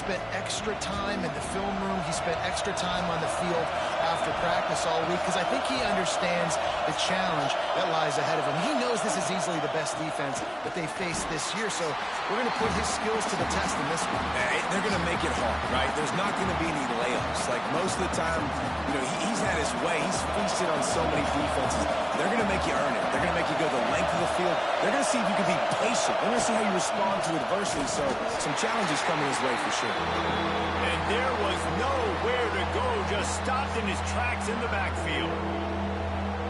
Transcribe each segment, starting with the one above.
spent extra time in the film room. He spent extra time on the field after practice all week because I think he understands the challenge that lies ahead of him. He knows this is easily the best defense that they face this year, so we're going to put his skills to the test in this one. They're going to make it hard, right? There's not going to be any layups. Like most of the time, he's had his way. He's feasted on so many defenses. They're going to make you earn it. They're going to make you go the length of the field. They're going to see if you can be patient. They're going to see how you respond to adversity. So some challenges coming his way for sure. And there was nowhere to go. Just stopped in his tracks in the backfield.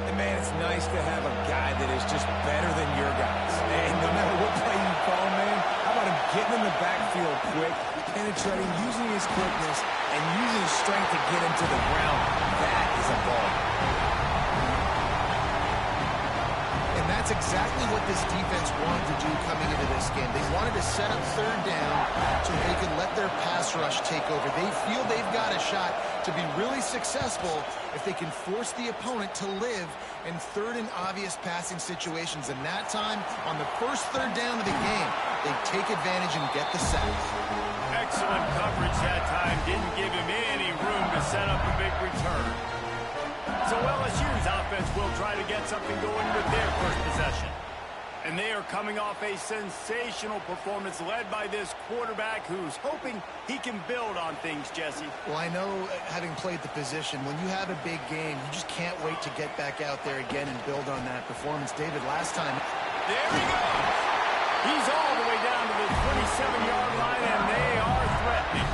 And man, it's nice to have a guy that is just better than your guys. And no matter what play you call, man, how about him getting in the backfield quick, penetrating, using his quickness, and using his strength to get him to the ground. That is a ball. And that's exactly what this defense wanted to do coming into this game. They wanted to set up third down so they could let their pass rush take over. They feel they've got a shot to be really successful if they can force the opponent to live in third and obvious passing situations. And that time, on the first third down of the game, they take advantage and get the sack. Excellent coverage that time. Didn't give him any room to set up a big return. So LSU's offense will try to get something going with their first possession. And they are coming off a sensational performance led by this quarterback who's hoping he can build on things, Jesse. Well, I know, having played the position, when you have a big game, you just can't wait to get back out there again and build on that performance. David, last time... There he goes! He's all the way down to the 27-yard line, and they are threatening.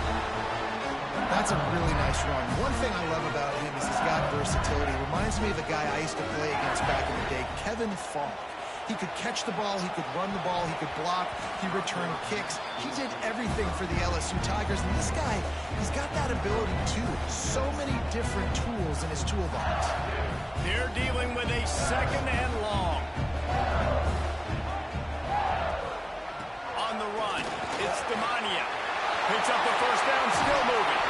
That's a really nice run. One thing I love about him is he's got versatility. Reminds me of a guy I used to play against back in the day, Kevin Falk. He could catch the ball, he could run the ball, he could block, he returned kicks. He did everything for the LSU Tigers, and this guy, he's got that ability too. So many different tools in his toolbox. They're dealing with a second and long. On the run, it's Demania. Picks up the first down, still moving.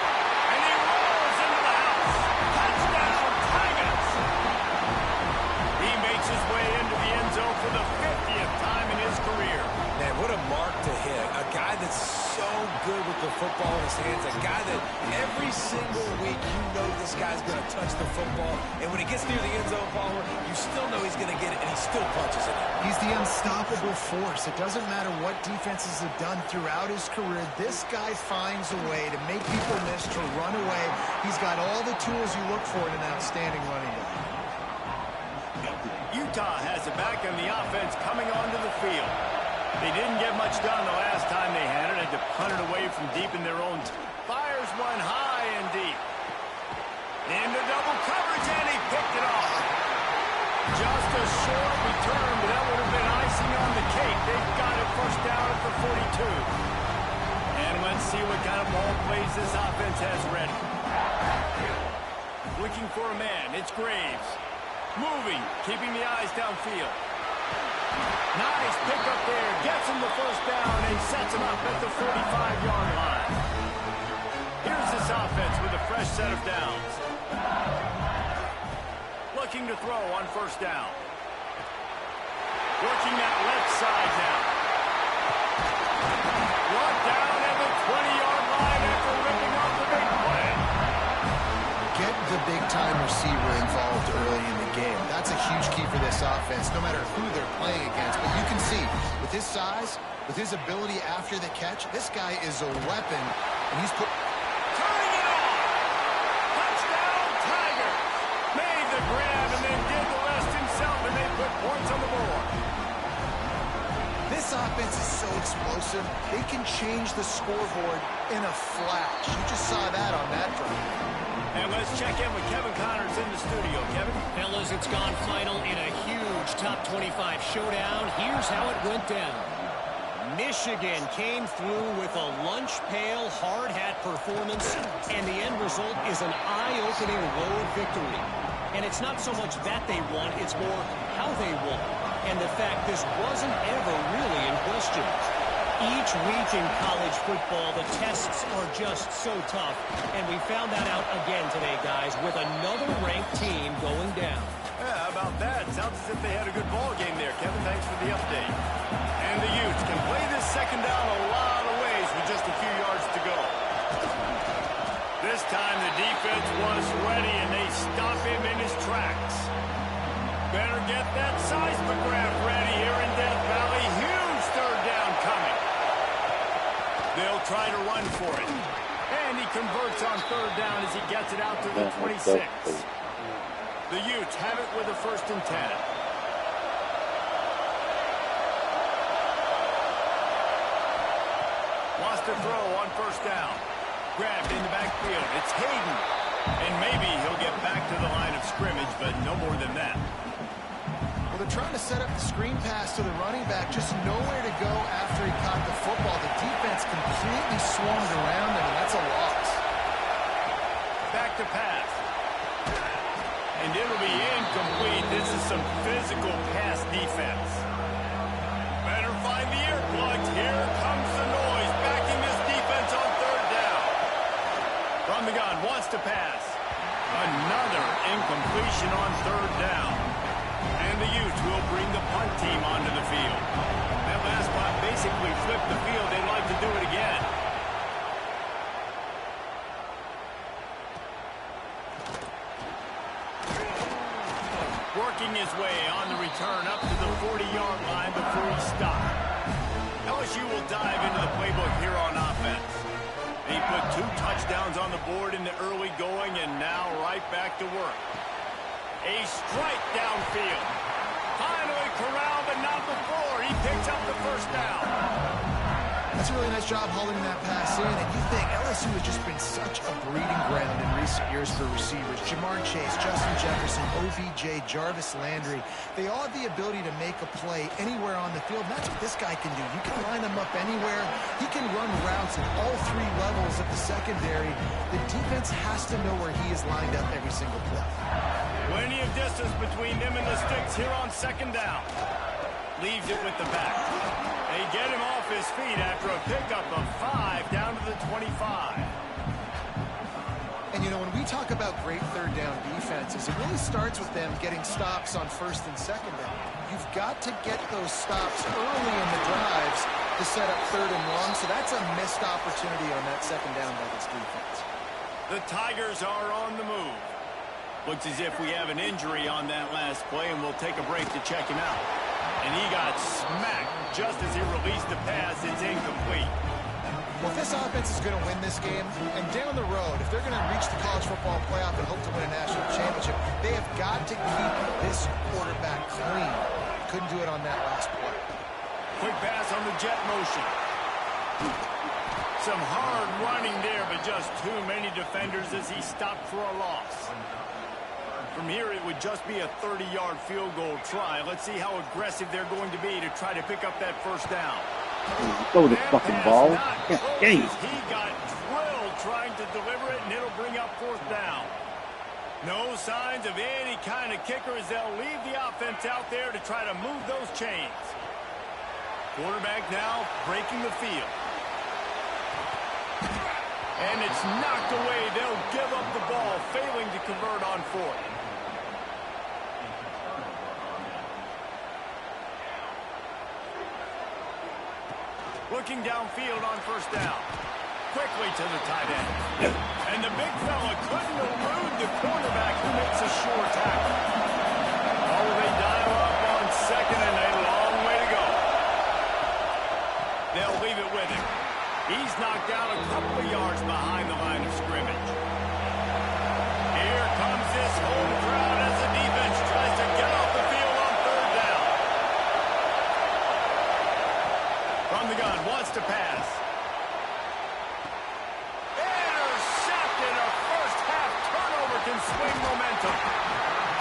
And he rolls into the house. Touchdown, Tigers! He makes his way into the end zone for the 50th time in his career. Man, what a mark to hit. A guy that's so good with the football in his hands. A guy that every single week you know this guy's going to touch the football. And when he gets near the end zone, Palmer, you still know he's going to get it, and he still punches it in. He's the unstoppable force. It doesn't matter what defenses have done throughout his career. This guy finds a way to make people miss, to run away. He's got all the tools you look for in an outstanding running back. Utah has a back on the offense coming onto the field. They didn't get much done the last time they had it. Had to punt it away from deep in their own. Fires one high and deep. Into double coverage, and he picked it off. Just a short return, but that would have been icing on the cake. They've got it first down at the 42. And let's see what kind of ball plays this offense has ready. Looking for a man. It's Graves. Moving, keeping the eyes downfield. Nice pickup there. Gets him the first down and sets him up at the 45-yard line. Here's this offense with a fresh set of downs. Looking to throw on first down. Working that left side now. Brought down at the 20-yard line after ripping off the big play. Get the big-time receiver involved early in the game. That's a huge key for this offense, no matter who they're playing against. But you can see, with his size, with his ability after the catch, this guy is a weapon, and he's put... Turning it on! Touchdown, Tigers! Made the grab and then did the rest himself, and they put points on the board. This offense is so explosive, they can change the scoreboard in a flash. You just saw that on that drive. And let's check in with Kevin Connors in the studio. Kevin? Fellas, it's gone final in a huge top 25 showdown. Here's how it went down. Michigan came through with a lunch pail hard hat performance, and the end result is an eye-opening road victory. And it's not so much that they won, it's more how they won. And the fact this wasn't ever really in question. Each week in college football, the tests are just so tough, and we found that out again today, guys, with another ranked team going down. Yeah, how about that? Sounds as if they had a good ball game there. Kevin, thanks for the update. And the Utes can play this second down a lot of ways with just a few yards to go. was ready, and they stop him in his tracks. Better get that seismograph ready here in Death Valley. Huge third down coming. They'll try to run for it. And he converts on third down as he gets it out to the 26. The Utes have it with a 1st and 10. Wants to throw on 1st down. Grabbed in the backfield. It's Hayden. And maybe he'll get back to the line of scrimmage, but no more than that. Well, they're trying to set up the screen pass to the running back. Just nowhere to go after he caught the football. The defense completely swarmed around him, and that's a loss. Back to pass. And it'll be incomplete. This is some physical pass defense. Better find the earplugs. Here comes the noise. Backing this defense on third down. From the gun, wants to pass. Another incompletion on third down. And the Utes will bring the punt team onto the field. That last punt basically flipped the field. They'd like to do it again. Working his way on the return up to the 40-yard line before he stopped. LSU will dive into the playbook here on offense. He put 2 touchdowns on the board in the early going, and now right back to work. A strike downfield. Finally corralled, but not before. He picks up the 1st down. That's a really nice job hauling that pass in. And you think LSU has just been such a breeding ground in recent years for receivers. Jamar Chase, Justin Jefferson, OBJ, Jarvis Landry. They all have the ability to make a play anywhere on the field. That's what this guy can do. You can line him up anywhere. He can run routes at all 3 levels of the secondary. The defense has to know where he is lined up every single play. Plenty of distance between them and the sticks here on 2nd down. Leaves it with the back. They get him off his feet after a pickup of 5 down to the 25. And, you know, when we talk about great third down defenses, it really starts with them getting stops on 1st and 2nd down. You've got to get those stops early in the drives to set up 3rd and long, so that's a missed opportunity on that 2nd down by this defense. The Tigers are on the move. Looks as if we have an injury on that last play, and we'll take a break to check him out. And he got smacked just as he released the pass. It's incomplete. Well, if this offense is going to win this game, and down the road, if they're going to reach the college football playoff and hope to win a national championship, they have got to keep this quarterback clean. Couldn't do it on that last play. Quick pass on the jet motion. Some hard running there, but just too many defenders as he stopped for a loss. From here, it would just be a 30-yard field goal try. Let's see how aggressive they're going to be to try to pick up that 1st down. Throw the fucking ball. He got drilled trying to deliver it, and it'll bring up 4th down. No signs of any kind of kicker as they'll leave the offense out there to try to move those chains. Quarterback now breaking the field. And it's knocked away. They'll give up the ball, failing to convert on 4th. Looking downfield on 1st down. Quickly to the tight end. And the big fella couldn't elude the cornerback who makes a sure tackle. Oh, they dial up on 2nd and a long way to go. They'll leave it with him. He's knocked down a couple of yards behind the line of scrimmage. Here comes this home crowd as the defense tries to get off the field on 3rd down. From the gun, wants to pass. Intercepted. A first-half turnover can swing momentum.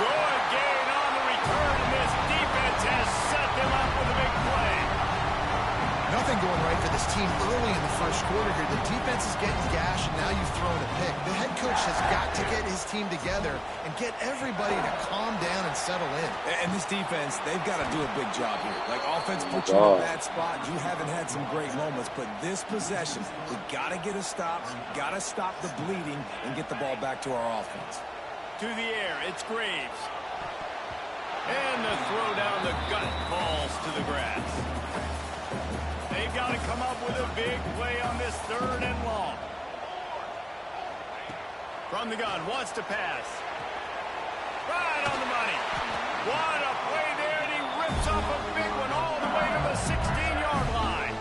Good gain on the return, and this defense has set them up with a big play. Nothing going right for this team early in the 1st quarter here. The defense is getting gashed, and now you've thrown a pick. The head coach has got to get his team together and get everybody to calm down and settle in. And this defense, they've got to do a big job here. Like, offense put you in a bad spot. You haven't had some great moments, but this possession, we got to get a stop, got to stop the bleeding, and get the ball back to our offense. To the air, it's Graves. And the throw down the gut falls to the grass. They've got to come up with a big play on this 3rd and long. From From the gun, wants to pass. Right on the money. What a play there, and he rips off a big one all the way to the 16-yard line.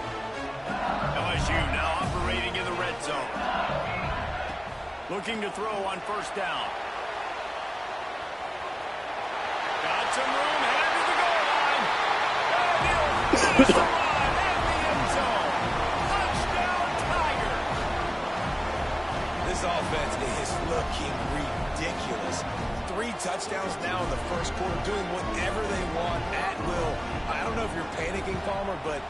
LSU now operating in the red zone. Looking to throw on first down. Got some room, headed to the goal line. And he'll finish the run in the end zone. Touchdown, Tiger. This offense is looking ridiculous. 3 touchdowns now in the first quarter, doing whatever they want at will. I don't know if you're panicking, Palmer, but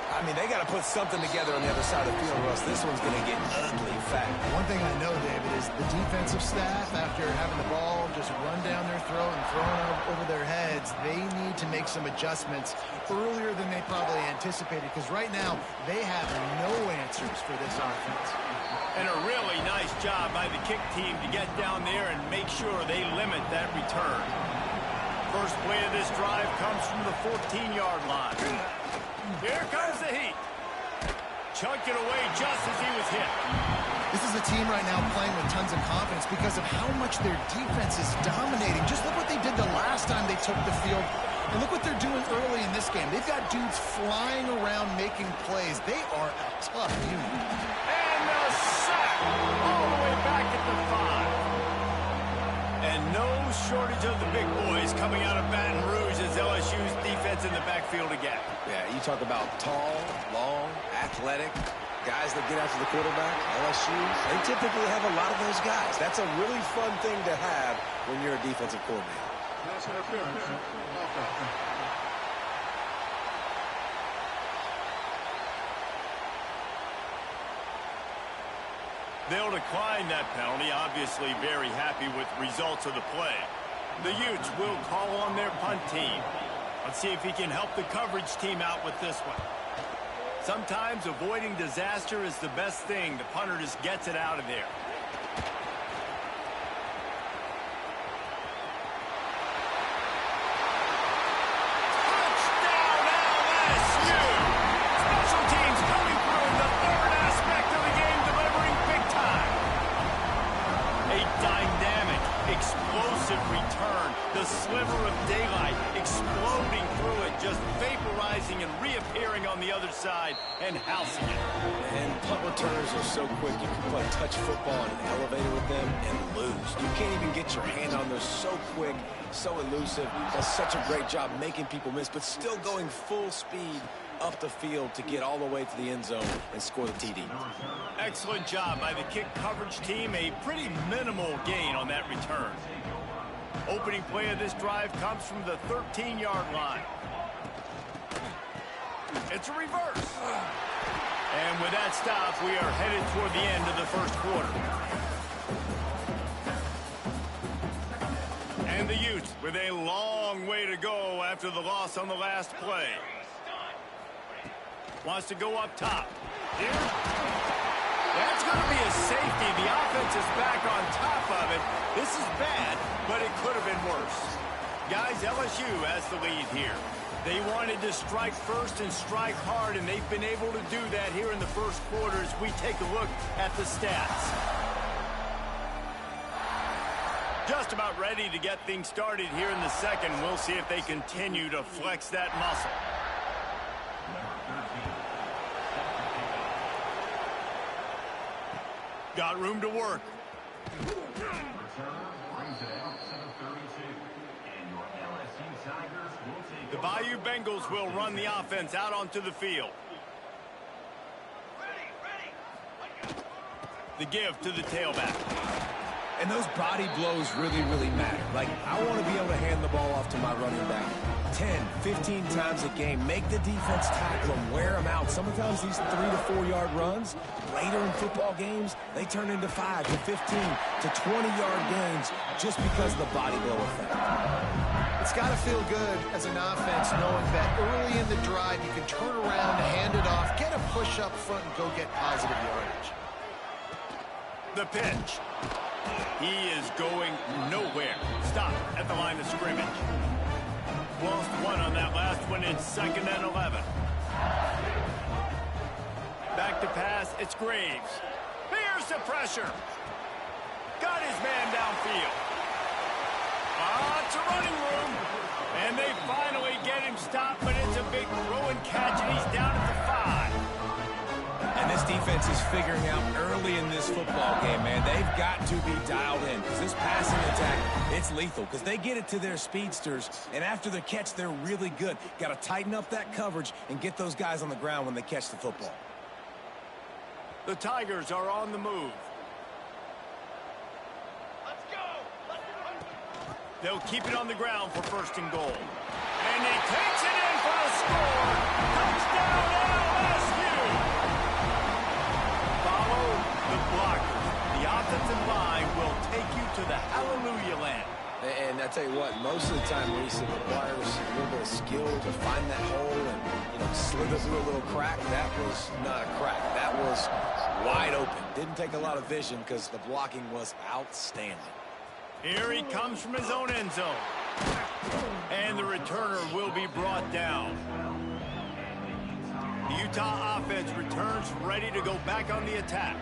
I mean, they got to put something together on the other side of the field, or else this one's going to get ugly fast. One thing I know, David, is the defensive staff, after having the ball just run down their throat and thrown over their heads, they need to make some adjustments earlier than they probably anticipated, because right now they have no answers for this offense. And a really nice job by the kick team to get down there and make sure they limit that return. First play of this drive comes from the 14-yard line. Here comes the heat. Chucked it away just as he was hit. This is a team right now playing with tons of confidence because of how much their defense is dominating. Just look what they did the last time they took the field. And look what they're doing early in this game. They've got dudes flying around making plays. They are a tough unit. And the sack all the way back at the 5. And no shortage of the big boys coming out of Baton Rouge as LSU's defense in the backfield again. Yeah, you talk about tall, long, athletic, guys that get after the quarterback. LSU, they typically have a lot of those guys. That's a really fun thing to have when you're a defensive coordinator. They'll decline that penalty, obviously very happy with results of the play. The Utes will call on their punt team. Let's see if he can help the coverage team out with this one. Sometimes avoiding disaster is the best thing. The punter just gets it out of there. Touchdown, LSU! Special teams coming through in the third aspect of the game, delivering big time. A dynamic, explosive return. The sliver of daylight exploding through it, just vaporizing and reappearing on the other side and housing it. And punt returns are so quick. You can play touch football in an elevator with them and lose. You can't even get your hand on those. So quick, so elusive. Does such a great job making people miss, but still going full speed up the field to get all the way to the end zone and score the TD. Excellent job by the kick coverage team. A pretty minimal gain on that return. Opening play of this drive comes from the 13-yard line. It's a reverse. And with that stop, we are headed toward the end of the first quarter. And the Utes with a long way to go after the loss on the last play. Wants to go up top. Here. That's going to be a safety. The offense is back on top of it. This is bad, but it could have been worse. Guys, LSU has the lead here. They wanted to strike first and strike hard, and they've been able to do that here in the first quarter as we take a look at the stats. Just about ready to get things started here in the second. We'll see if they continue to flex that muscle. Got room to work. The Bayou Bengals will run the offense out onto the field. The give to the tailback. And those body blows really, really matter. Like, I want to be able to hand the ball off to my running back 10, 15 times a game. Make the defense tackle them, wear them out. Sometimes these 3 to 4 yard runs, later in football games, they turn into 5 to 15 to 20-yard gains just because of the body blow effect. It's got to feel good as an offense knowing that early in the drive you can turn around, hand it off, get a push up front, and go get positive yardage. The pitch. He is going nowhere. Stop at the line of scrimmage. Lost one on that last one in 2nd and 11. Back to pass. It's Graves. Here's the pressure. Got his man downfield. Lots of running room. And they finally get him stopped, but it's a big throw and catch, and he's down at the 5. And this defense is figuring out early in this football game, man, they've got to be dialed in because this passing attack, it's lethal because they get it to their speedsters, and after the catch, they're really good. Got to tighten up that coverage and get those guys on the ground when they catch the football. The Tigers are on the move. They'll keep it on the ground for 1st and goal. And he takes it in for a score. Touchdown LSU. Follow the blockers. The offensive line will take you to the hallelujah land. And I tell you what, most of the time, Reese, it requires a little bit of skill to find that hole and, slither through a little crack. That was not a crack. That was wide open. Didn't take a lot of vision because the blocking was outstanding. Here he comes from his own end zone. And the returner will be brought down. The Utah offense returns ready to go back on the attack.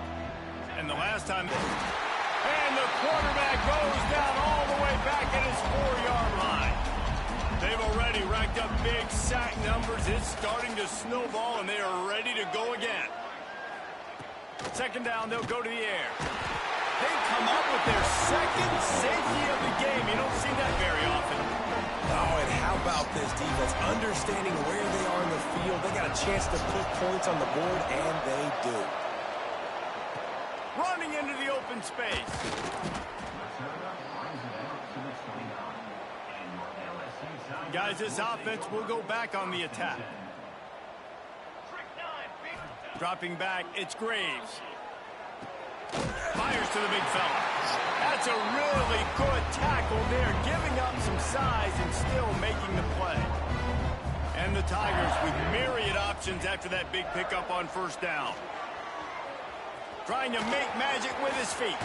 And the last time... And the quarterback goes down all the way back at his 4-yard line. They've already racked up big sack numbers. It's starting to snowball, and they are ready to go again. 2nd down, they'll go to the air. They come up with their 2nd safety of the game. You don't see that very often. Oh, and how about this defense? Understanding where they are in the field. They got a chance to put points on the board, and they do. Running into the open space. Guys, this offense will go back on the attack. Dropping back, it's Graves. Fires to the big fella. That's a really good tackle there, giving up some size and still making the play. And the Tigers with myriad options after that big pickup on 1st down. Trying to make magic with his feet.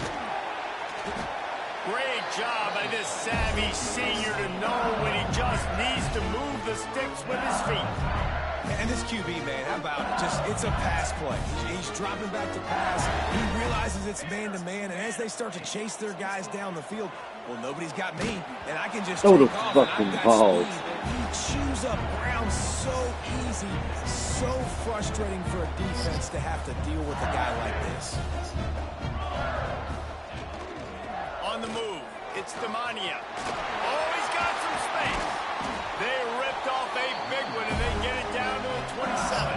Great job by this savvy senior to know when he just needs to move the sticks with his feet. And this QB, man, how about it? It's a pass play. He's dropping back to pass. He realizes it's man-to-man, and as they start to chase their guys down the field, well, nobody's got me, and I can just take off, and I've got speed. He chews up ground so easy, so frustrating for a defense to have to deal with a guy like this. On the move, it's Demania. Oh, he's got some space. They ripped off a big one, and they get it down to the 27.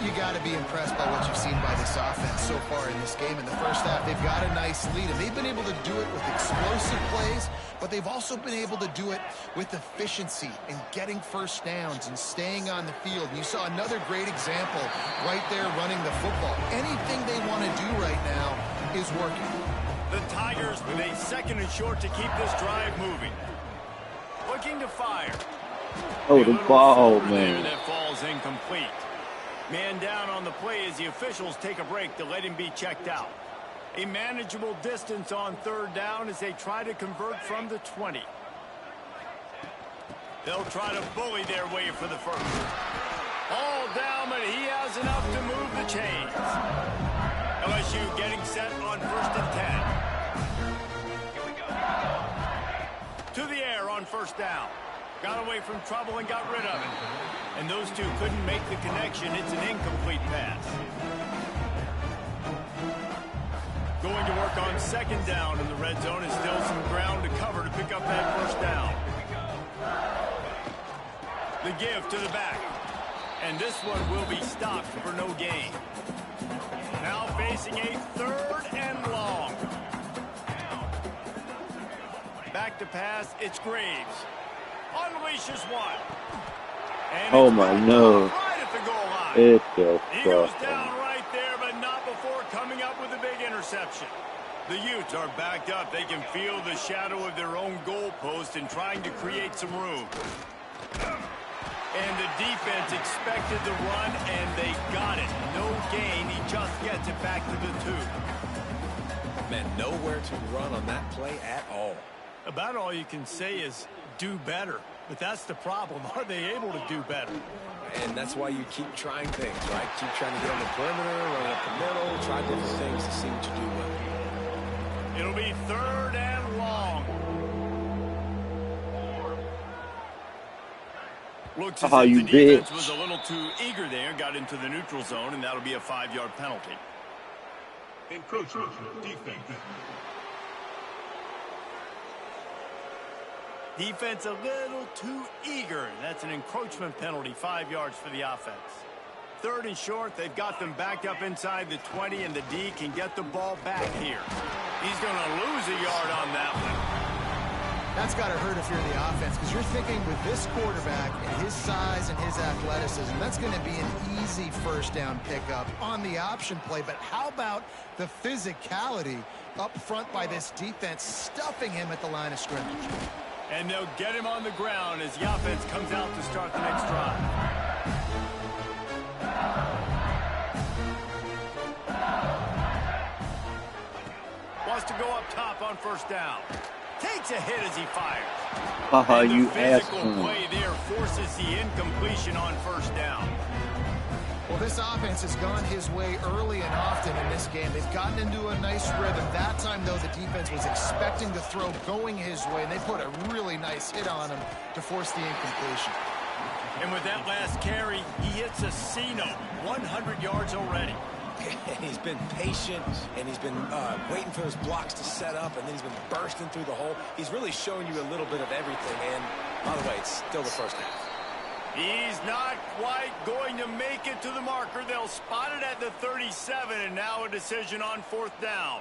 You got to be impressed by what you've seen by this offense so far in this game. In the first half, they've got a nice lead, and they've been able to do it with explosive plays, but they've also been able to do it with efficiency and getting 1st downs and staying on the field. And you saw another great example right there running the football. Anything they want to do right now is working. The Tigers with a 2nd and short to keep this drive moving. Looking to fire. Oh, the ball, man. That falls incomplete. Man down on the play as the officials take a break to let him be checked out. A manageable distance on 3rd down as they try to convert from the 20. They'll try to bully their way for the 1st. All down, but he has enough to move the chains. LSU getting set on 1st and 10. To the air on 1st down. Got away from trouble and got rid of it. And those two couldn't make the connection. It's an incomplete pass. Going to work on 2nd down in the red zone, and still some ground to cover to pick up that 1st down. The give to the back. And this one will be stopped for no gain. Now facing a 3rd and long. Back to pass, it's Graves. Unleashes one. And oh my no. Right at the goal line. It's so He goes down right there, but not before coming up with a big interception. The Utes are backed up. They can feel the shadow of their own goalpost and trying to create some room. And the defense expected the run, and they got it. No gain. He just gets it back to the 2. Man, nowhere to run on that play at all. About all you can say is do better. But that's the problem. Are they able to do better? And that's why you keep trying things, right? Keep trying to get on the perimeter, run up the middle, try different things to see what you do well. It'll be 3rd and long. Looks as if the defense was a little too eager there, got into the neutral zone, and that'll be a 5-yard penalty. Encroachment, defense. Defense a little too eager. That's an encroachment penalty, 5 yards for the offense. 3rd and short, they've got them backed up inside the 20, and the D can get the ball back here. He's going to lose a yard on that one. That's got to hurt if you're the offense, because you're thinking with this quarterback and his size and his athleticism, that's going to be an easy 1st down pickup on the option play. But how about the physicality up front by this defense, stuffing him at the line of scrimmage? And they'll get him on the ground as the offense comes out to start the next drive. Wants to go up top on 1st down. Takes a hit as he fires. You the physical asshole. play there forces the incompletion on 1st down. Well, this offense has gone his way early and often in this game. They've gotten into a nice rhythm. That time, though, the defense was expecting the throw going his way, and they put a really nice hit on him to force the incompletion. And with that last carry, he hits a C-note, 100 yards already. And he's been patient, and he's been waiting for his blocks to set up, and then he's been bursting through the hole. He's really showing you a little bit of everything, and by the way, it's still the 1st half. He's not quite going to make it to the marker. They'll spot it at the 37, and now a decision on 4th down.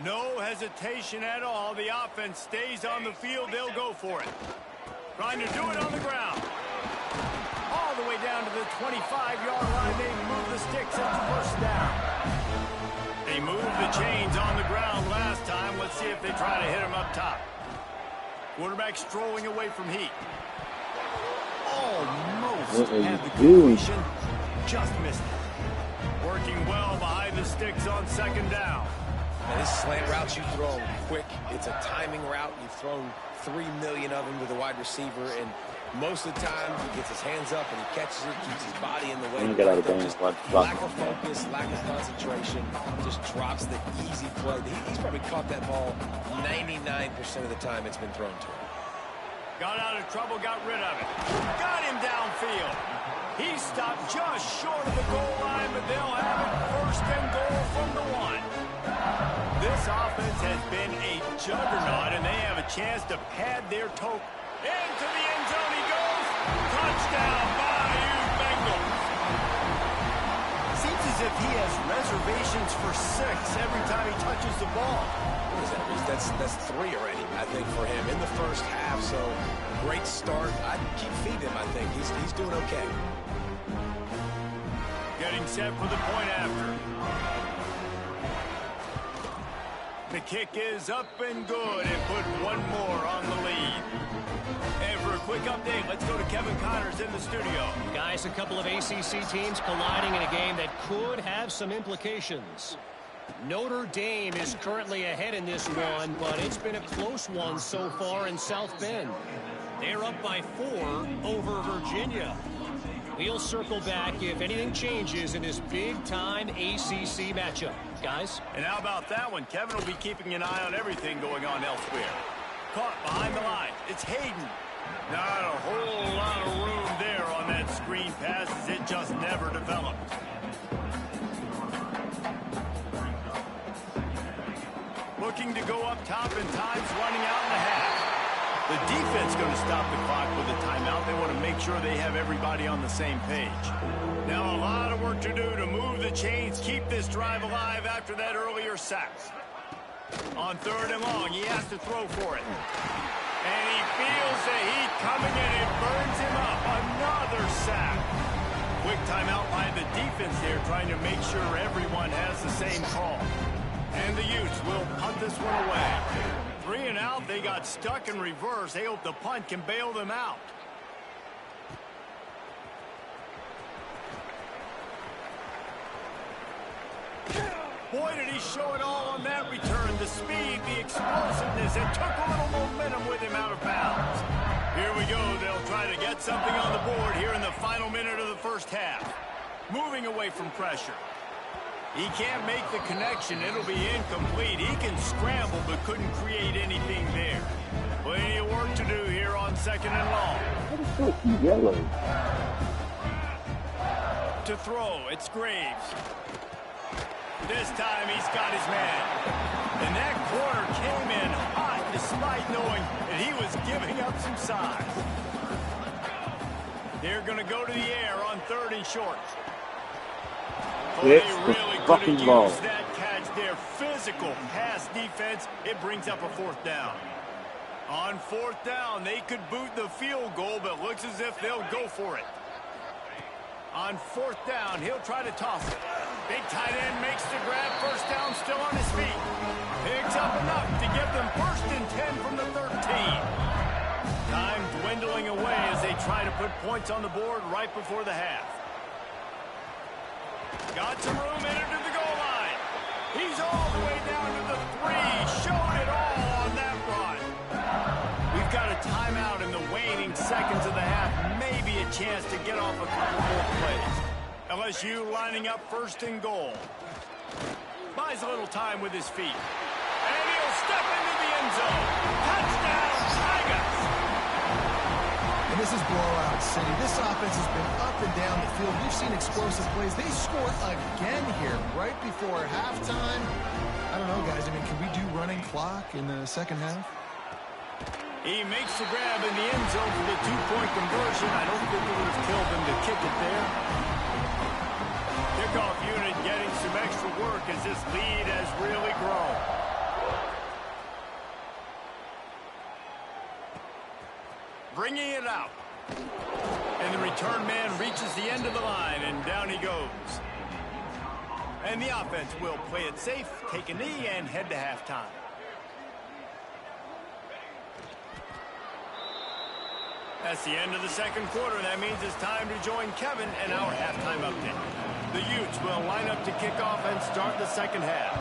No hesitation at all. The offense stays on the field. They'll go for it. Trying to do it on the ground. All the way down to the 25-yard line. They move the sticks. It's 1st down. They moved the chains on the ground last time. Let's see if they try to hit him up top. Quarterback strolling away from heat. Almost had the completion. Just missed it. Working well behind the sticks on 2nd down. And his slant routes, you throw them quick. It's a timing route. You've thrown 3 million of them to the wide receiver, and most of the time he gets his hands up and he catches it, keeps his body in the way. Just lack of focus, lack of concentration, just drops the easy play. He's probably caught that ball 99% of the time it's been thrown to him. Got out of trouble, got rid of it. Got him downfield. He stopped just short of the goal line, but they'll have it 1st and goal from the 1. This offense has been a juggernaut, and they have a chance to pad their toe. Into the end zone he goes. Touchdown, Bayou Bengals. Seems as if he has reservations for 6 every time he touches the ball. What is that? That's 3 already, I think, for him in the 1st half. So great start. I'd keep feeding him, I think. He's doing okay. Getting set for the point after. The kick is up and good, and put 1 more on the lead. And for a quick update, let's go to Kevin Connors in the studio. Guys, a couple of ACC teams colliding in a game that could have some implications. Notre Dame is currently ahead in this one, but it's been a close one so far in South Bend. They're up by 4 over Virginia. We'll circle back if anything changes in this big-time ACC matchup. Guys? And how about that one? Kevin will be keeping an eye on everything going on elsewhere. Caught behind the line. It's Hayden. Not a whole lot of room there on that screen pass as it just never developed. Looking to go up top, and time's running out in the half. The defense going to stop the clock with a timeout. They want to make sure they have everybody on the same page. Now a lot of work to do to move the chains, keep this drive alive after that earlier sack. On 3rd and long, he has to throw for it. And he feels the heat coming in. It burns him up. Another sack. Quick timeout by the defense there, trying to make sure everyone has the same call. And the Utes will punt this one away. 3 and out. They got stuck in reverse. They hope the punt can bail them out. Boy, did he show it all on that return. The speed, the explosiveness, and took a little momentum with him out of bounds. Here we go. They'll try to get something on the board here in the final minute of the 1st half. Moving away from pressure. He can't make the connection. It'll be incomplete. He can scramble, but couldn't create anything there. Plenty of work to do here on 2nd and long. What is so yellow? To throw, it's Graves. This time he's got his man. And that corner came in hot despite knowing that he was giving up some size. They're going to go to the air on 3rd and short. It's they really could have used that catch. Their physical pass defense, it brings up a 4th down. On 4th down, they could boot the field goal, but looks as if they'll go for it. On 4th down, he'll try to toss it. Big tight end makes the grab. 1st down, still on his feet. Picks up enough to give them 1st and 10 from the 13. Time dwindling away as they try to put points on the board right before the half. Got some room, entered to the goal line. He's all the way down to the 3. Showed it all on that run. We've got a timeout in the waning seconds of the half. Maybe a chance to get off a couple more plays. LSU lining up 1st and goal. Buys a little time with his feet. And he'll step into the end zone. Touchdown, Tigers! And this is blowout city. This offense has been up and down the field. We've seen explosive plays. They scored again here right before halftime. I don't know, guys. I mean, can we do running clock in the 2nd half? He makes the grab in the end zone for the 2-point conversion. I don't think it would have killed them to kick it there. Kickoff unit getting some extra work as this lead has really grown. Bringing it out. And the return man reaches the end of the line, and down he goes. And the offense will play it safe, take a knee, and head to halftime. That's the end of the 2nd quarter. That means it's time to join Kevin and our halftime update. The Utes will line up to kick off and start the 2nd half.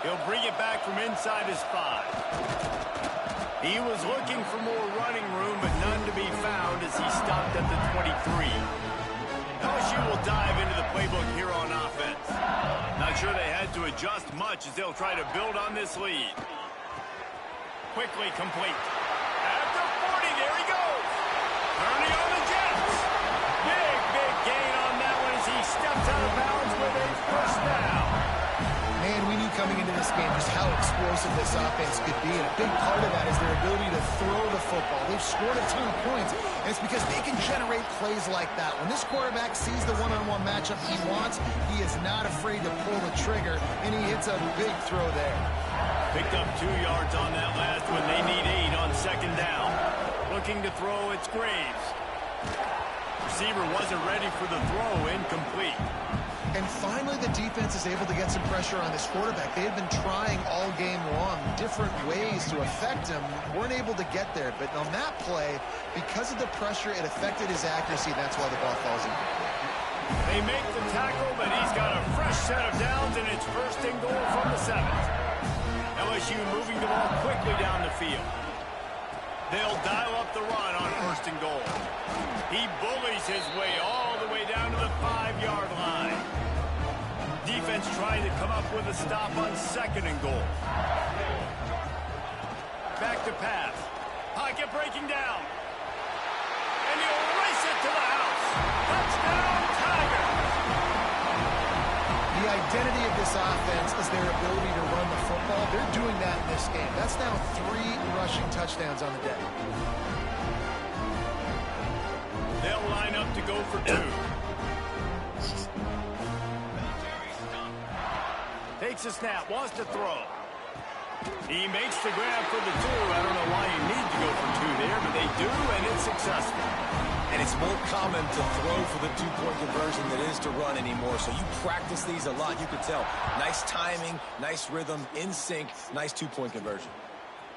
He'll bring it back from inside his 5. He was looking for more running room, but none to be found as he stopped at the 23. LSU will dive into the playbook here on offense. Not sure they had to adjust much as they'll try to build on this lead. Quickly complete. At the 40, there he goes. Turning on the Jets. Big gain on that one as he steps out of bounds with a 1st down. Man, we knew coming into this game just how explosive this offense could be, and a big part of that is their ability to throw the football. They've scored a ton of points, and it's because they can generate plays like that. When this quarterback sees the one-on-one matchup he wants, he is not afraid to pull the trigger, and he hits a big throw there. Picked up 2 yards on that last one. They need 8 on 2nd down. Looking to throw, it's Graves. Receiver wasn't ready for the throw, incomplete. And finally, the defense is able to get some pressure on this quarterback. They had been trying all game long different ways to affect him. Weren't able to get there. But on that play, because of the pressure, it affected his accuracy. That's why the ball falls incomplete. They make the tackle, but he's got a fresh set of downs, and it's 1st and goal from the 7th. LSU moving the ball quickly down the field. They'll dial up the run on 1st and goal. He bullies his way all the way down to the 5-yard line. Defense trying to come up with a stop on 2nd and goal. Back to pass. Pocket breaking down. And he'll race it to the house. Touchdown, Tigers! The identity of this offense is their ability to run the football. They're doing that in this game. That's now 3 rushing touchdowns on the day. They'll line up to go for 2. Takes a snap, wants to throw. He makes the grab for the 2. I don't know why you need to go for 2 there, but they do, and it's successful. And it's more common to throw for the 2-point conversion than it is to run anymore. So you practice these a lot. You can tell. Nice timing, nice rhythm, in sync, nice 2-point conversion.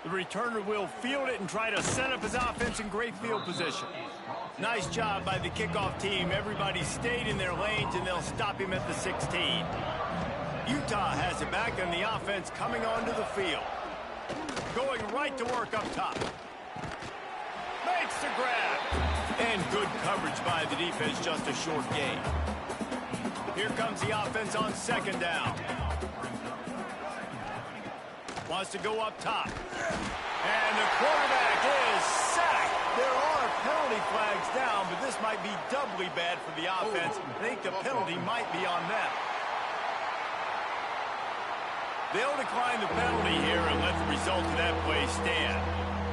The returner will field it and try to set up his offense in great field position. Nice job by the kickoff team. Everybody stayed in their lanes, and they'll stop him at the 16. Utah has it back, and the offense coming onto the field. Going right to work up top. Makes the grab. And good coverage by the defense, just a short gain. Here comes the offense on second down. Wants to go up top. And the quarterback is sacked. There are penalty flags down, but this might be doubly bad for the offense. I think the penalty might be on them. They'll decline the penalty here and let the result of that play stand.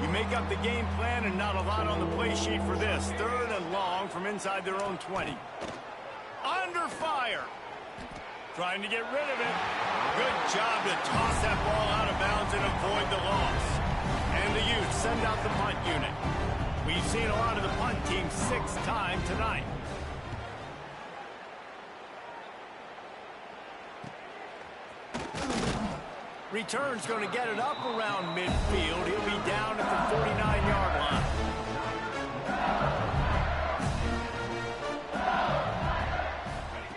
You make up the game plan and not a lot on the play sheet for this. Third and long from inside their own 20. Under fire. Trying to get rid of it. Good job to toss that ball out of bounds and avoid the loss. And the Utes send out the punt unit. We've seen a lot of the punt team 6 times tonight. Return's going to get it up around midfield. He'll be down at the 49-yard line.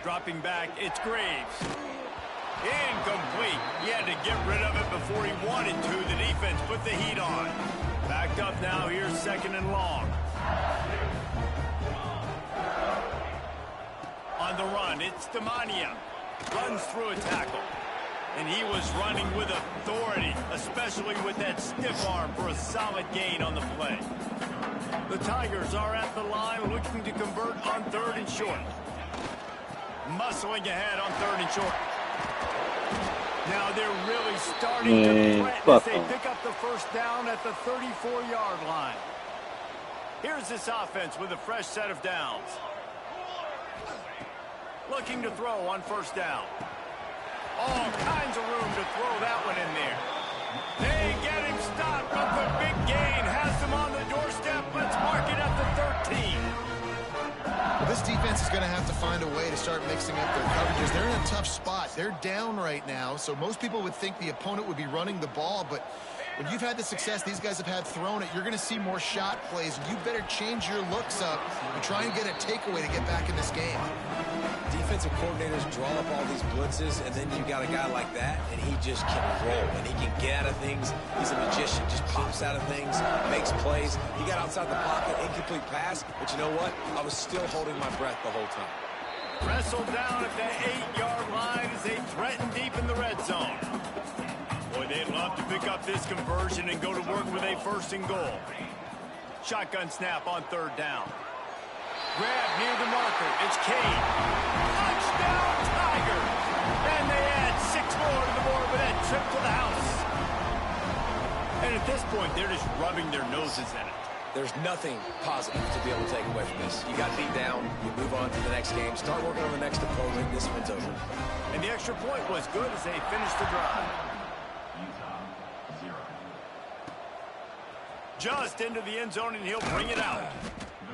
Dropping back, it's Graves. Incomplete. He had to get rid of it before he wanted to. The defense put the heat on. Backed up now. Here's second and long. On the run, it's Demania. Runs through a tackle. And he was running with authority, especially with that stiff arm for a solid gain on the play. The Tigers are at the line looking to convert on third and short. Muscling ahead on third and short. Now they're really starting to threaten as they pick up the first down at the 34-yard line. Here's this offense with a fresh set of downs. Looking to throw on first down. All kinds of room to throw that one in there. They get him stopped, but the big gain has them on the doorstep. Let's mark it at the 13. Well, this defense is going to have to find a way to start mixing up their coverages. They're in a tough spot. They're down right now, so most people would think the opponent would be running the ball, but when you've had the success these guys have had throwing it, you're going to see more shot plays. You better change your looks up and try and get a takeaway to get back in this game. Defensive coordinators draw up all these blitzes, and then you got a guy like that, and he just can roll, and he can get out of things. He's a magician, just pops out of things, makes plays. He got outside the pocket, incomplete pass, but you know what? I was still holding my breath the whole time. Wrestled down at the 8-yard line as they threaten deep in the red zone. Boy, they'd love to pick up this conversion and go to work with a first and goal. Shotgun snap on third down. Grab near the marker. It's Kane. Touchdown, Tigers! And they add 6 more to the board with that trip to the house. And at this point, they're just rubbing their noses in it. There's nothing positive to be able to take away from this. You got beat down, you move on to the next game, start working on the next opponent. This one's over. And the extra point was good as they finished the drive. Just into the end zone, and he'll bring it out.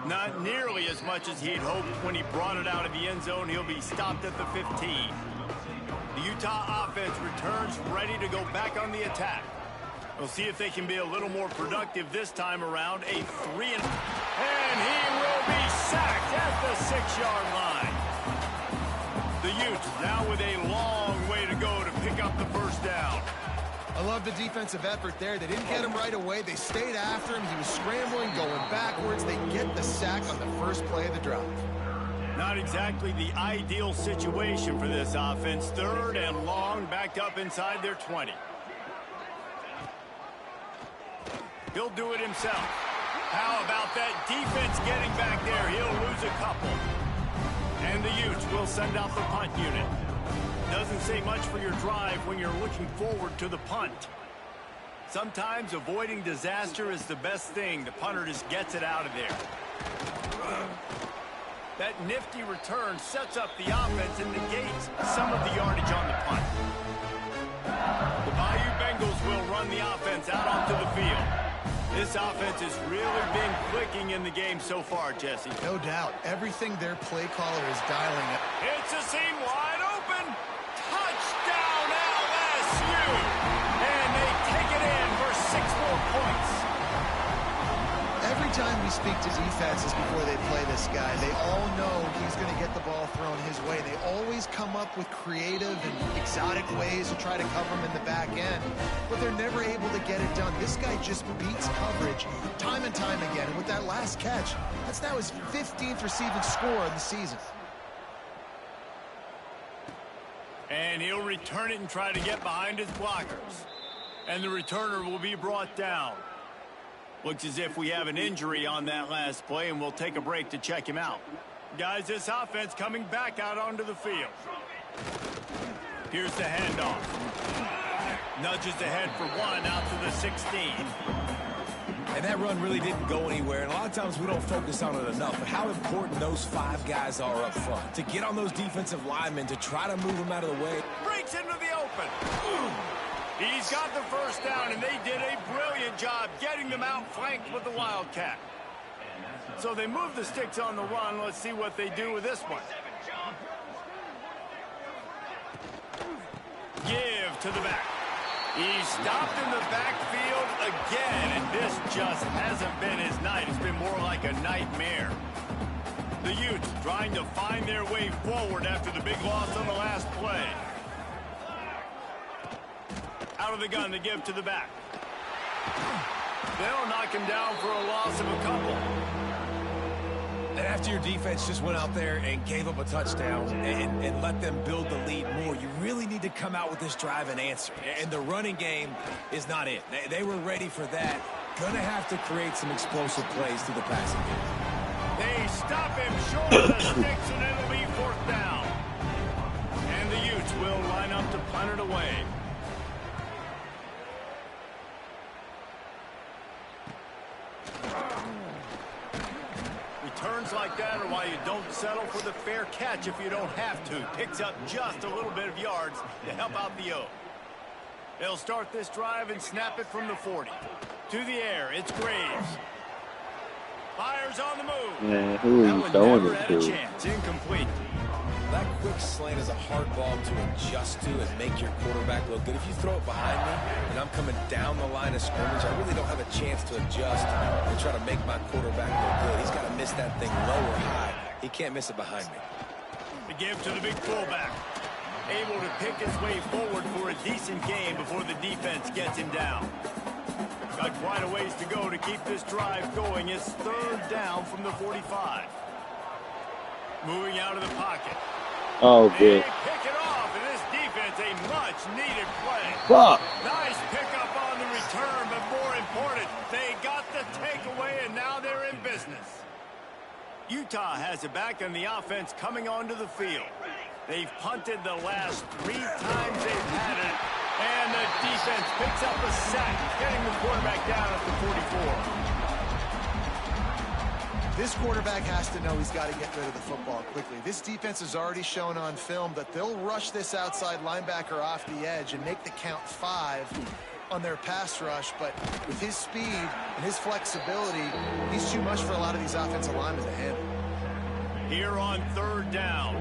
Not nearly as much as he'd hoped when he brought it out of the end zone. He'll be stopped at the 15. The Utah offense returns ready to go back on the attack. We'll see if they can be a little more productive this time around. A 3 and he will be sacked at the 6-yard line. The Utes now with a long way to go to pick up the first down. I love the defensive effort there. They didn't get him right away. They stayed after him. He was scrambling, going backwards. They get the sack on the first play of the drive. Not exactly the ideal situation for this offense. Third and long, backed up inside their 20. He'll do it himself. How about that defense getting back there? He'll lose a couple. And the Utes will send out the punt unit. Doesn't say much for your drive when you're looking forward to the punt. Sometimes avoiding disaster is the best thing. The punter just gets it out of there. That nifty return sets up the offense and negates some of the yardage on the punt. The Bayou Bengals will run the offense out onto the field. This offense has really been clicking in the game so far, Jesse. No doubt. Everything their play caller is dialing up. It's a seam wide open. Touchdown, LSU. And they take it in for 6 more points. Every time we speak to defenses before they play this guy, they all know he's going to get the ball thrown his way. They always teams come up with creative and exotic ways to try to cover him in the back end, but they're never able to get it done. This guy just beats coverage time and time again. And with that last catch, that's now his 15th receiving score of the season. And he'll return it and try to get behind his blockers. And the returner will be brought down. Looks as if we have an injury on that last play, and we'll take a break to check him out. Guys, this offense coming back out onto the field. Here's the handoff. Nudges ahead for one out to the 16. And that run really didn't go anywhere. And a lot of times we don't focus on it enough. But how important those 5 guys are up front. To get on those defensive linemen, to try to move them out of the way. Breaks into the open. He's got the first down, and they did a brilliant job getting them outflanked with the Wildcat. So they move the sticks on the run. Let's see what they do with this one. Give to the back. He's stopped in the backfield again, and this just hasn't been his night. It's been more like a nightmare. The Utes trying to find their way forward after the big loss on the last play. Out of the gun to give to the back. They'll knock him down for a loss of a couple. And after your defense just went out there and gave up a touchdown and let them build the lead more, you really need to come out with this drive and answer. And the running game is not it. They were ready for that. Gonna have to create some explosive plays through the passing game. They stop him short of the sticks, and it'll be 4th down. And the Utes will line up to punt it away. Returns like that are why you don't settle for the fair catch if you don't have to. Picks up just a little bit of yards to help out the O. They'll start this drive and snap it from the 40. To the air, it's Graves. Fires on the move. Man, who are you throwing never it had a to? chance. Incomplete. That quick slant is a hard ball to adjust to and make your quarterback look good. If you throw it behind me and I'm coming down the line of scrimmage, I really don't have a chance to adjust and try to make my quarterback look good. He's got to miss that thing low or high. He can't miss it behind me. The give to the big fullback. Able to pick his way forward for a decent game before the defense gets him down. Got quite a ways to go to keep this drive going. It's 3rd down from the 45. Moving out of the pocket. Oh, They good. pick it off, and this defense, a much-needed play. Fuck. Nice pickup on the return, but more important, they got the takeaway, and now they're in business. Utah has it back on the offense coming onto the field. They've punted the last 3 times they've had it, and the defense picks up a sack, getting the quarterback down at the 44. This quarterback has to know he's got to get rid of the football quickly. This defense has already shown on film that they'll rush this outside linebacker off the edge and make the count 5 on their pass rush. But with his speed and his flexibility, he's too much for a lot of these offensive linemen to handle. Here on 3rd down.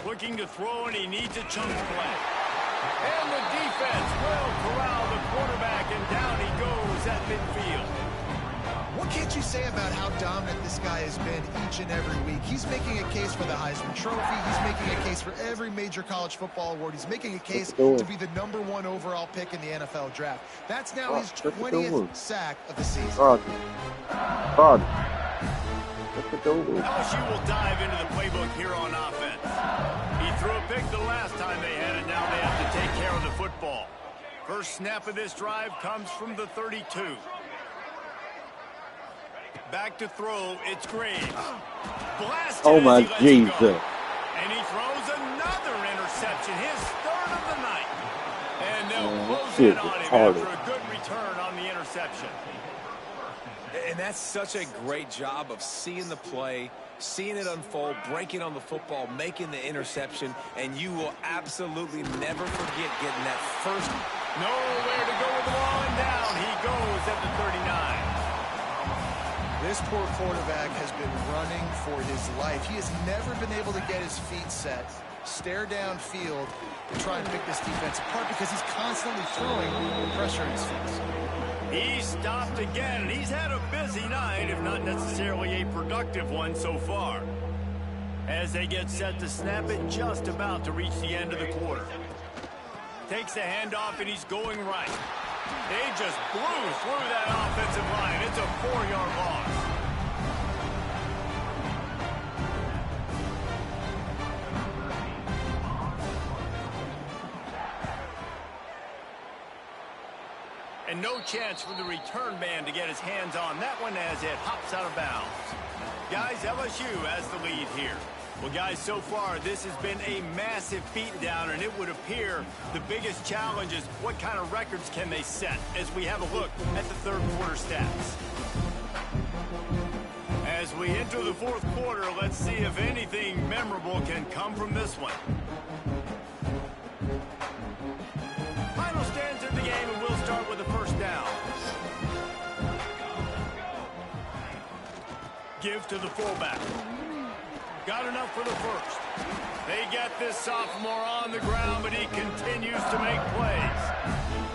Looking to throw, and he needs a chunk play. And the defense will corral the quarterback, and down he goes at midfield. What can't you say about how dominant this guy has been each and every week? He's making a case for the Heisman Trophy. He's making a case for every major college football award. He's making a case to be the #1 overall pick in the NFL draft. That's now his 20th sack of the season. Rod. LSU will dive into the playbook here on offense. He threw a pick the last time they had it. Now they have to take care of the football. First snap of this drive comes from the 32. Back to throw, it's Graves. Blasted Oh, my as he lets it Jesus. go. And he throws another interception, his 3rd of the night. And they'll close in on him after a good return on the interception. And that's such a great job of seeing the play, seeing it unfold, breaking on the football, making the interception, and you will absolutely never forget getting that first. Nowhere to go with the ball, and down he goes at the 39. This poor quarterback has been running for his life. He has never been able to get his feet set, stare downfield, and try and pick this defense apart because he's constantly throwing pressure in his face. He stopped again, and he's had a busy night, if not necessarily a productive one so far. As they get set to snap it, just about to reach the end of the quarter. Takes the handoff, and he's going right. They just blew through that offensive line. It's a 4-yard loss. And no chance for the return man to get his hands on that one as it hops out of bounds. Guys, LSU has the lead here. Well, guys, so far this has been a massive beatdown, and it would appear the biggest challenge is what kind of records can they set as we have a look at the third quarter stats. As we enter the fourth quarter, let's see if anything memorable can come from this one. Final stanza of the game, and we'll start with the first down. Give to the fullback. Got enough for the first. They get this sophomore on the ground, but he continues to make plays.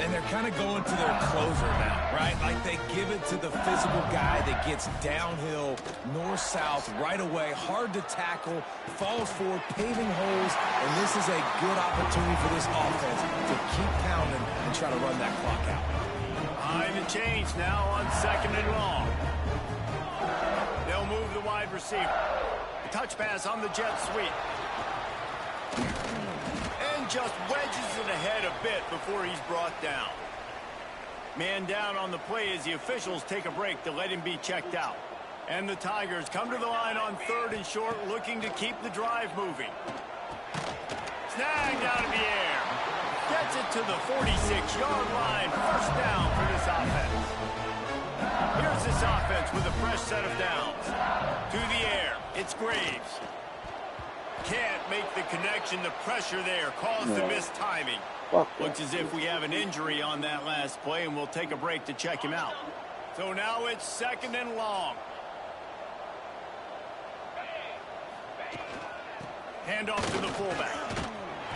And they're kind of going to their closer now, right? Like they give it to the physical guy that gets downhill, north-south, right away, hard to tackle, falls forward, paving holes, and this is a good opportunity for this offense to keep pounding and try to run that clock out. Behind the chains now on 2nd and long. They'll move the wide receiver. Touch pass on the jet sweep. And just wedges it ahead a bit before he's brought down. Man down on the play as the officials take a break to let him be checked out. And the Tigers come to the line on 3rd and short, looking to keep the drive moving. Snagged out of the air. Gets it to the 46-yard line. First down for this offense. Here's this offense with a fresh set of downs. To the air. It's Graves. Can't make the connection. The pressure there caused the missed timing. Looks as if we have an injury on that last play, and we'll take a break to check him out. So now it's 2nd and long. Handoff to the fullback.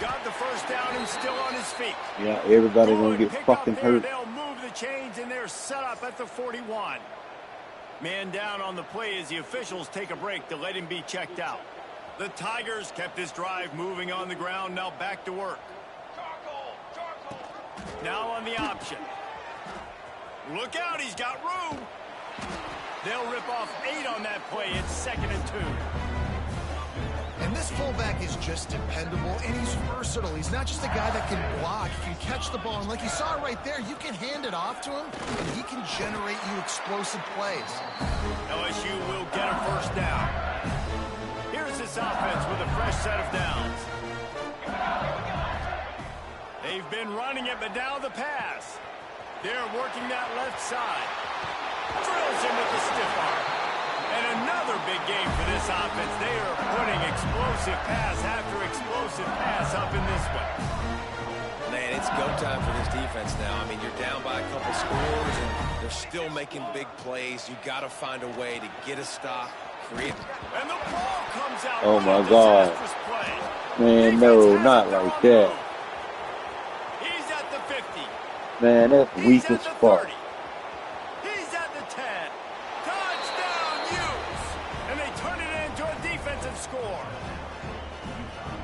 Got the first down and still on his feet. Yeah, everybody gonna get fucking hurt. They'll move the chains, and they're set up at the 41. Man down on the play as the officials take a break to let him be checked out. The Tigers kept this drive moving on the ground, now back to work. Now on the option. Look out, he's got room. They'll rip off 8 on that play. It's 2nd and 2. And this fullback is just dependable, and he's versatile. He's not just a guy that can block. He can catch the ball, and like you saw right there, you can hand it off to him, and he can generate you explosive plays. LSU will get a first down. Here's this offense with a fresh set of downs. They've been running it, but now the pass. They're working that left side. Drills him with the stiff arm. And another big game for this offense. They are putting explosive pass after explosive pass up in this one. Man, it's go time for this defense now. I mean, you're down by a couple scores, and they're still making big plays. You got to find a way to get a stop, create. And the ball comes out. Oh, my God. Man, no, not like that. He's at the 50. Man, that's weak as fuck. He's at the 10. Touchdown, Utes! And they turn it into a defensive score.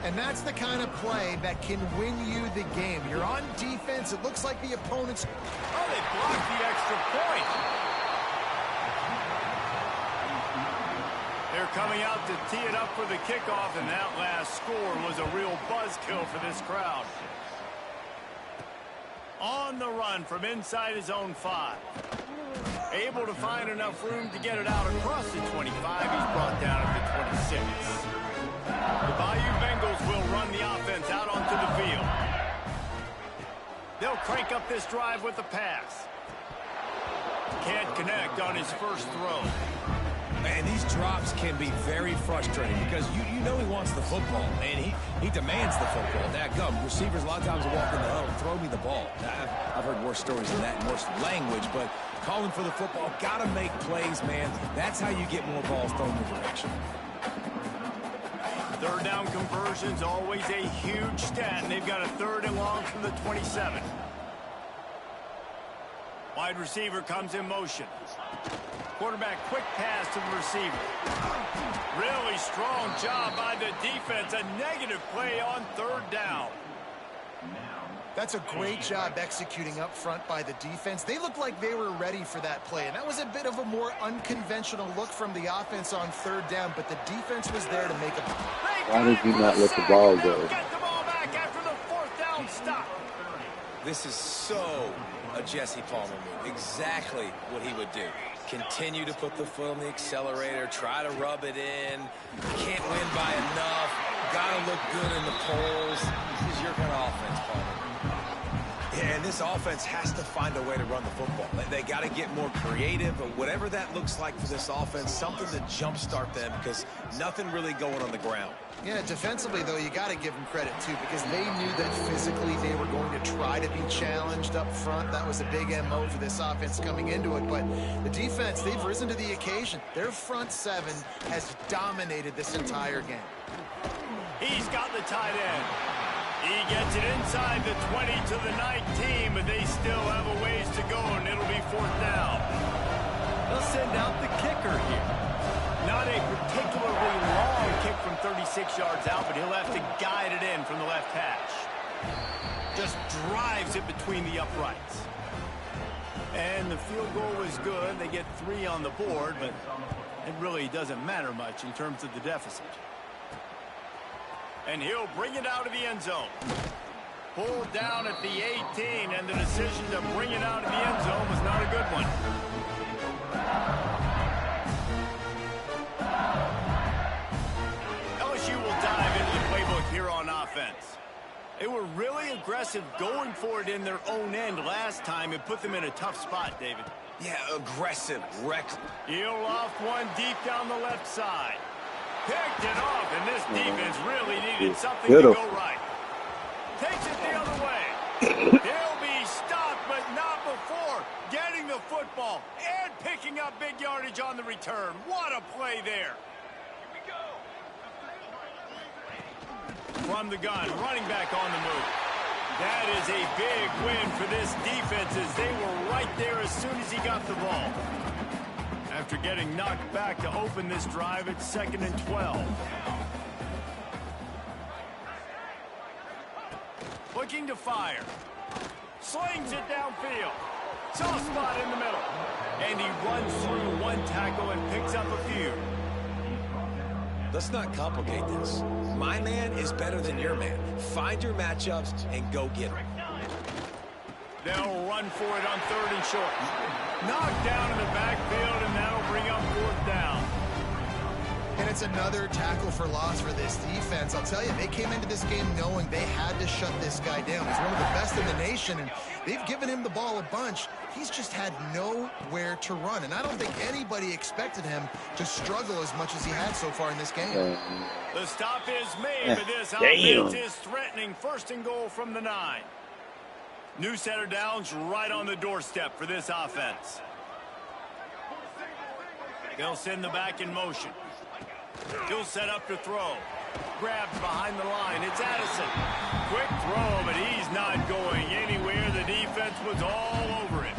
And that's the kind of play that can win you the game. You're on defense. It looks like the opponent's... Oh, they blocked the extra point. They're coming out to tee it up for the kickoff, and that last score was a real buzzkill for this crowd. On the run from inside his own 5. Able to find enough room to get it out across the 25. He's brought down at the 26. The Bayou Bengals will run the offense out onto the field. They'll crank up this drive with the pass. Can't connect on his first throw. Man, these drops can be very frustrating because you know he wants the football, and he demands the football. Dadgum, receivers a lot of times will walk in the huddle, throw me the ball. I've heard worse stories than that in worse language, but calling for the football, got to make plays, man. That's how you get more balls thrown your direction. Third down conversions, always a huge stat, and they've got a 3rd and long from the 27. Wide receiver comes in motion. Quarterback quick pass to the receiver. Really strong job by the defense. A negative play on third down. That's a great job executing up front by the defense. They looked like they were ready for that play, and that was a bit of a more unconventional look from the offense on third down, but the defense was there to make a... Why did you not let the ball go? Get the ball back after the fourth down stop. This is so a Jesse Palmer move. Exactly what he would do. Continue to put the foot on the accelerator, try to rub it in. Can't win by enough. Got to look good in the polls. This is your kind of offense, Palmer. Yeah, and this offense has to find a way to run the football. They got to get more creative, or whatever that looks like for this offense, something to jumpstart them, because nothing really going on the ground. Yeah, defensively, though, you got to give them credit, too, because they knew that physically they were going to try to be challenged up front. That was a big MO for this offense coming into it, but the defense, they've risen to the occasion. Their front seven has dominated this entire game. He's got the tight end. He gets it inside the 20 to the 19, but they still have a ways to go, and it'll be fourth down. They'll send out the kicker here. Not a particularly long kick from 36 yards out, but he'll have to guide it in from the left hash. Just drives it between the uprights. And the field goal was good. They get 3 on the board, but it really doesn't matter much in terms of the deficit. And he'll bring it out of the end zone. Pulled down at the 18, and the decision to bring it out of the end zone was not a good one. LSU will dive into the playbook here on offense. They were really aggressive going for it in their own end last time. It put them in a tough spot, David. Yeah, aggressive, reckless. He'll loft one deep down the left side. Picked it off, and this defense really needed something to go right. Takes it the other way. He'll be stopped, but not before getting the football and picking up big yardage on the return. What a play there. From the gun, running back on the move. That is a big win for this defense, as they were right there as soon as he got the ball. After getting knocked back to open this drive, it's 2nd and 12. Looking to fire. Slings it downfield. Soft spot in the middle. And he runs through one tackle and picks up a few. Let's not complicate this. My man is better than your man. Find your matchups and go get them. They'll run for it on 3rd and short. Knocked down in the backfield, and that'll bring up 4th down. And it's another tackle for loss for this defense. I'll tell you, they came into this game knowing they had to shut this guy down. He's one of the best in the nation, and they've given him the ball a bunch. He's just had nowhere to run, and I don't think anybody expected him to struggle as much as he had so far in this game. The stop is made, but this offense is threatening 1st and goal from the 9. New set of downs right on the doorstep for this offense. They'll send the back in motion. He'll set up to throw. Grabbed behind the line. It's Addison. Quick throw, but he's not going anywhere. The defense was all over him.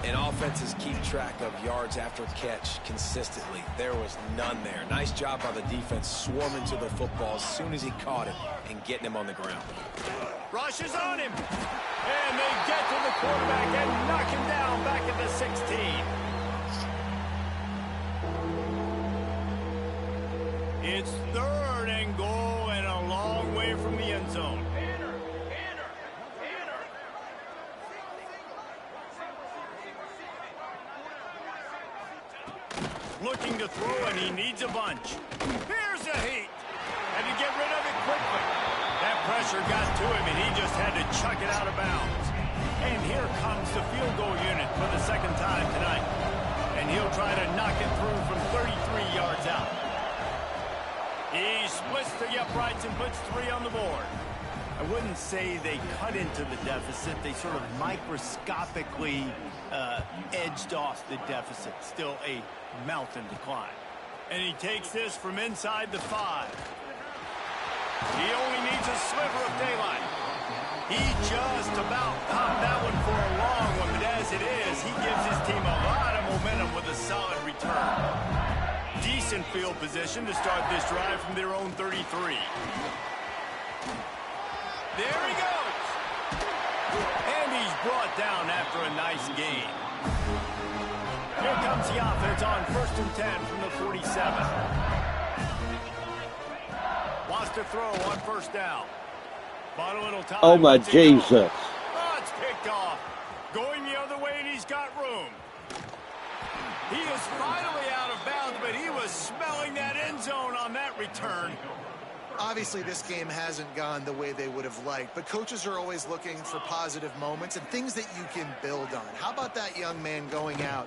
And offenses keep track of yards after catch consistently. There was none there. Nice job by the defense swarming to the football as soon as he caught it and getting him on the ground. Rushes on him. And they get to the quarterback and knock him down back at the 16. It's 3rd and goal and a long way from the end zone. Looking to throw, and he needs a bunch. Here's a heat. And to get rid of it quickly. That pressure got to him, and he just had to chuck it out of bounds. And here comes the field goal unit for the 2nd time tonight. And he'll try to knock it through from 33 yards out. He splits the uprights and puts 3 on the board. I wouldn't say they cut into the deficit. They sort of microscopically edged off the deficit. Still a mountain to climb. And he takes this from inside the 5. He only needs a sliver of daylight. He just about popped that one for a long one, but as it is, he gives his team a lot of momentum with a solid return. Decent field position to start this drive from their own 33. There he goes. And he's brought down after a nice gain. Here comes the offense on 1st and 10 from the 47. Wants to throw on 1st down. Bought a little time. Oh, my Jesus. Oh, it's picked off. Going the other way, and he's got room. He is finally out of bounds, but he was smelling that end zone on that return. Obviously, this game hasn't gone the way they would have liked, but coaches are always looking for positive moments and things that you can build on. How about that young man going out,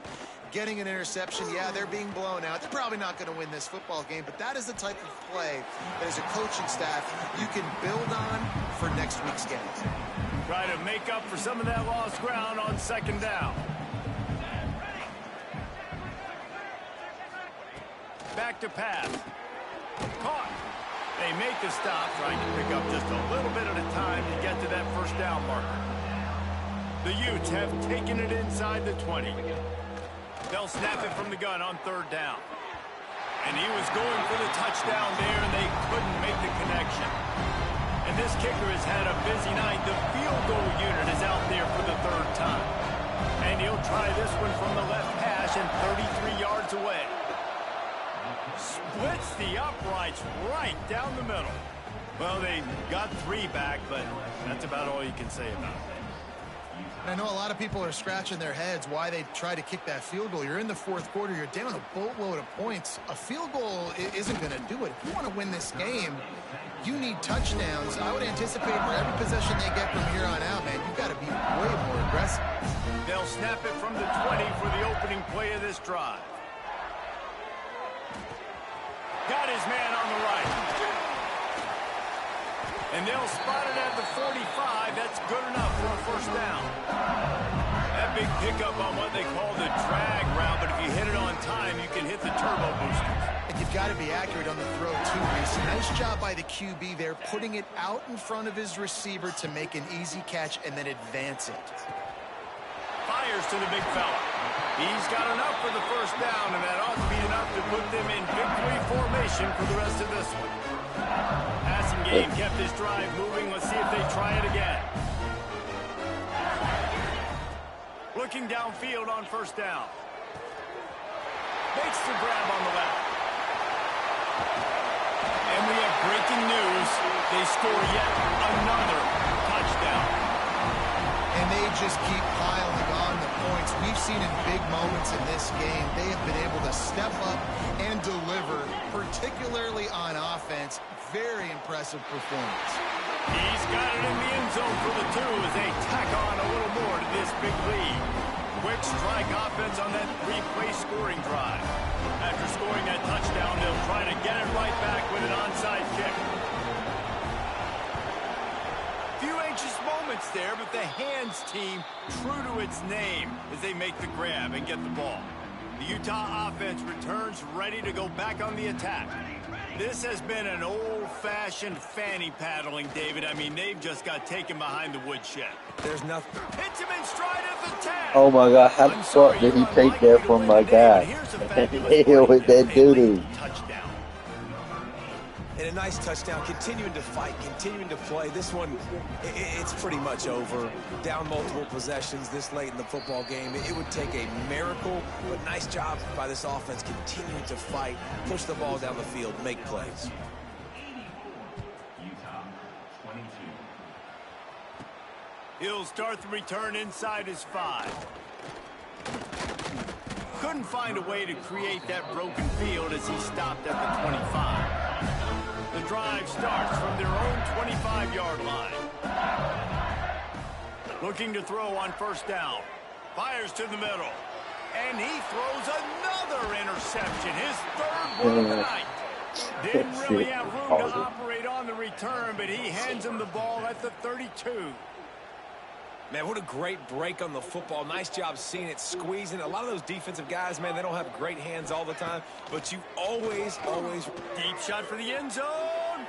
getting an interception? Yeah, they're being blown out. They're probably not going to win this football game, but that is the type of play that as a coaching staff you can build on for next week's game. Try to make up for some of that lost ground on 2nd down. Back to pass. Caught. They make the stop, trying to pick up just a little bit at a time to get to that 1st down marker. The Utes have taken it inside the 20. They'll snap it from the gun on 3rd down. And he was going for the touchdown there, and they couldn't make the connection. And this kicker has had a busy night. The field goal unit is out there for the 3rd time. And he'll try this one from the left hash and 33 yards away. Splits the uprights right down the middle. Well, they got 3 back, but that's about all you can say about it. I know a lot of people are scratching their heads why they try to kick that field goal. You're in the 4th quarter. You're down a boatload of points. A field goal isn't going to do it. If you want to win this game, you need touchdowns. I would anticipate for every possession they get from here on out, man, you've got to be way more aggressive. They'll snap it from the 20 for the opening play of this drive. Got his man on the right. And they'll spot it at the 45. That's good enough for a 1st down. That big pickup on what they call the drag route, but if you hit it on time, you can hit the turbo boosters. And you've got to be accurate on the throw, too, Reese. Nice job by the QB there, putting it out in front of his receiver to make an easy catch and then advance it. Fires to the big fella. He's got enough for the 1st down, and that ought to be enough to put them in victory formation for the rest of this one. Passing game kept this drive moving. Let's see if they try it again. Looking downfield on 1st down. Makes the grab on the left. And we have breaking news. They score yet another touchdown. And they just keep piling on the points. We've seen in big moments in this game, they have been able to step up and deliver, particularly on offense. Very impressive performance. He's got it in the end zone for the 2 as they tack on a little more to this big lead. Quick strike offense on that 3-play scoring drive. After scoring that touchdown, they'll try to get it right back with an onside kick. Few anxious moments there, but the hands team true to its name as they make the grab and get the ball. The Utah offense returns ready to go back on the attack. This has been an old-fashioned fanny paddling, David. I mean, they've just got taken behind the woodshed. There's nothing. Hits him in stride at the 10. Oh my God, how the fuck did he take that from my guy? Hell with that doo-doo. Touchdown. And a nice touchdown, continuing to fight, continuing to play. This one, it's pretty much over. Down multiple possessions this late in the football game. It would take a miracle, but nice job by this offense continuing to fight, push the ball down the field, make plays. He'll start the return inside his 5. Couldn't find a way to create that broken field as he stopped at the 25. The drive starts from their own 25-yard line. Looking to throw on 1st down. Fires to the middle. And he throws another interception. His 3rd one of the night. Didn't really have room to operate on the return, but he hands him the ball at the 32. Man, what a great break on the football. Nice job seeing it, squeezing. A lot of those defensive guys, man, they don't have great hands all the time, but you always... Deep shot for the end zone.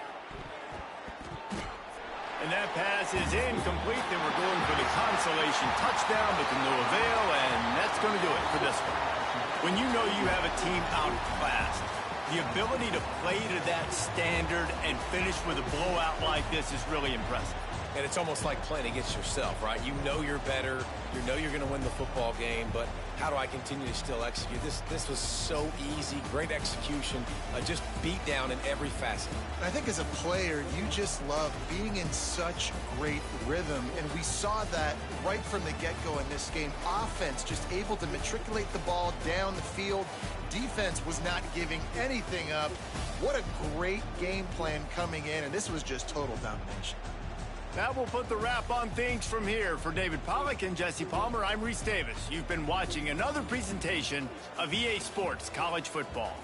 And that pass is incomplete. They were going for the consolation touchdown, but to no avail, and that's going to do it for this one. When you know you have a team outclassed, the ability to play to that standard and finish with a blowout like this is really impressive. And it's almost like playing against yourself, right? You know you're better. You know you're going to win the football game, but how do I continue to still execute? This was so easy, great execution, just beat down in every facet. I think as a player, you just love being in such great rhythm, and we saw that right from the get-go in this game. Offense just able to matriculate the ball down the field. Defense was not giving anything up. What a great game plan coming in, and this was just total domination. That will put the wrap on things from here. For David Pollack and Jesse Palmer, I'm Reese Davis. You've been watching another presentation of EA Sports College Football.